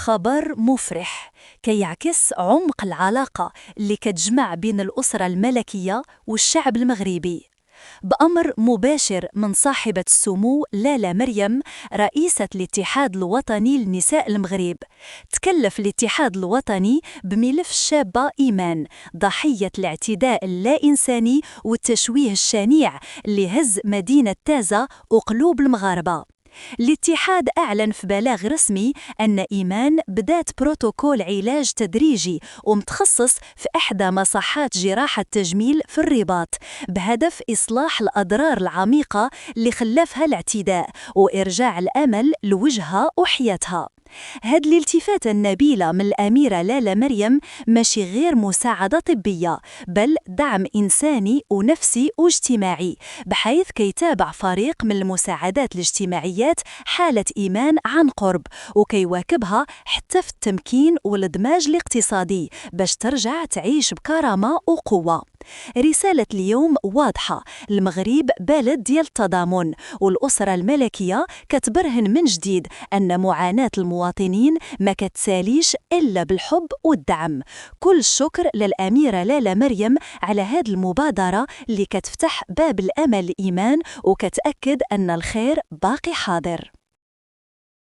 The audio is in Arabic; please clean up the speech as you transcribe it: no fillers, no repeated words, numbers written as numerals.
خبر مفرح كيعكس عمق العلاقة اللي كتجمع بين الأسرة الملكية والشعب المغربي. بأمر مباشر من صاحبة السمو لالا مريم رئيسة الاتحاد الوطني لنساء المغرب، تكلف الاتحاد الوطني بملف الشابة إيمان ضحية الاعتداء اللا إنساني والتشويه الشنيع اللي هز مدينة تازة وقلوب المغاربة. الاتحاد أعلن في بلاغ رسمي أن إيمان بدات بروتوكول علاج تدريجي ومتخصص في إحدى مصحات جراحة التجميل في الرباط بهدف إصلاح الأضرار العميقة اللي خلفها الاعتداء وإرجاع الأمل لوجهها وحياتها. هاد الالتفاتة النبيلة من الأميرة لالا مريم ماشي غير مساعدة طبية، بل دعم إنساني ونفسي واجتماعي، بحيث كيتابع فريق من المساعدات الاجتماعيات حالة إيمان عن قرب وكيواكبها حتى في التمكين والإدماج الاقتصادي باش ترجع تعيش بكرامة وقوة. رسالة اليوم واضحة، المغرب بلد ديال التضامن، والأسرة الملكية كتبرهن من جديد أن معاناة المواطنين ما كتساليش إلا بالحب والدعم. كل الشكر للأميرة لالا مريم على هذه المبادرة اللي كتفتح باب الأمل لإيمان وكتأكد أن الخير باقي حاضر.